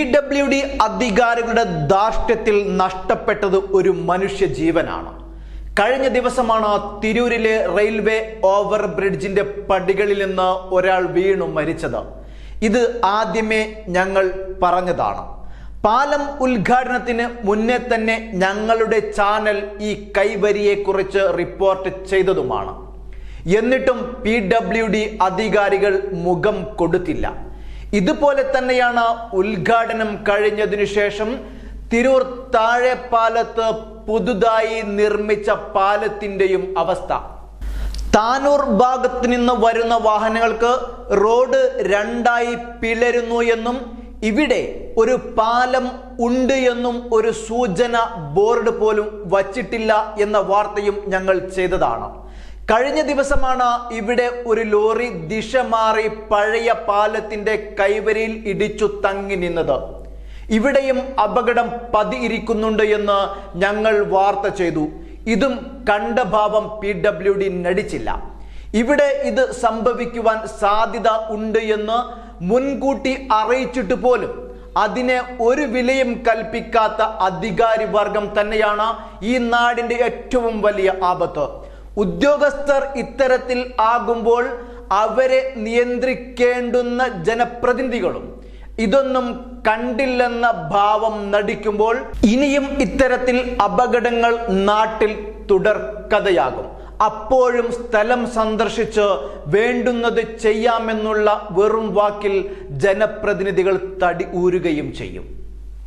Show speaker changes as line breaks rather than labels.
PWD അധികാരികളുടെ ധാർഷ്ട്യത്തിൽ നഷ്ടപ്പെട്ടത് ഒരു മനുഷ്യ ജീവനാണ്. കഴിഞ്ഞ ദിവസമാണ് തിരൂരിലെ റെയിൽവേ ഓവർ ബ്രിഡ്ജിന്റെ പടികളിൽ നിന്ന് ഒരാൾ വീണു മരിച്ചത്. ഇത് ആദ്യമേ ഞങ്ങൾ പറഞ്ഞതാണ്. പാലം ഉദ്ഘാടനത്തിന് മുന്നേ തന്നെ ഞങ്ങളുടെ ചാനൽ ഈ കൈവരിയെക്കുറിച്ച് റിപ്പോർട്ട് ചെയ്തതുമാണ്. എന്നിട്ടും PWD അധികാരികൾ മുഖം കൊടുത്തില്ല. ഇതുപോലെ തന്നെയാണ് ഉദ്ഘാടനം കഴിഞ്ഞതിനു ശേഷം തിരൂർ താഴെപ്പാലത്ത് പുതുതായി നിർമ്മിച്ച പാലത്തിന്റെയും അവസ്ഥ. താനൂർ ഭാഗത്ത് നിന്ന് വരുന്ന വാഹനങ്ങൾക്ക് റോഡ് രണ്ടായി പിളരുന്നു എന്നും ഇവിടെ ഒരു പാലം ഉണ്ട് എന്നും ഒരു സൂചന ബോർഡ് പോലും വച്ചിട്ടില്ല എന്ന വാർത്തയും ഞങ്ങൾ ചെയ്തതാണ്. കഴിഞ്ഞ ദിവസമാണ് ഇവിടെ ഒരു ലോറി ദിശ മാറി പഴയ പാലത്തിന്റെ കൈവരിയിൽ ഇടിച്ചു തങ്ങി നിന്നത്. ഇവിടെയും അപകടം പതിയിരിക്കുന്നുണ്ട് എന്ന് ഞങ്ങൾ വാർത്ത ചെയ്തു. ഇതും കണ്ട ഭാവം PWD നടിച്ചില്ല. ഇവിടെ ഇത് സംഭവിക്കുവാൻ സാധ്യത ഉണ്ട് എന്ന് മുൻകൂട്ടി അറിയിച്ചിട്ട് പോലും അതിനെ ഒരു വിലയും കൽപ്പിക്കാത്ത അധികാരി വർഗം തന്നെയാണ് ഈ നാടിന്റെ ഏറ്റവും വലിയ ആപത്ത്. ഉദ്യോഗസ്ഥർ ഇത്തരത്തിൽ ആകുമ്പോൾ അവരെ നിയന്ത്രിക്കേണ്ടുന്ന ജനപ്രതിനിധികളും ഇതൊന്നും കണ്ടില്ലെന്ന ഭാവം നടിക്കുമ്പോൾ ഇനിയും ഇത്തരത്തിൽ അപകടങ്ങൾ നാട്ടിൽ തുടർക്കഥയാകും. അപ്പോഴും സ്ഥലം സന്ദർശിച്ച് വേണ്ടുന്നത് ചെയ്യാമെന്നുള്ള വെറും വാക്കിൽ ജനപ്രതിനിധികൾ തടി ഊരുകയും ചെയ്യും.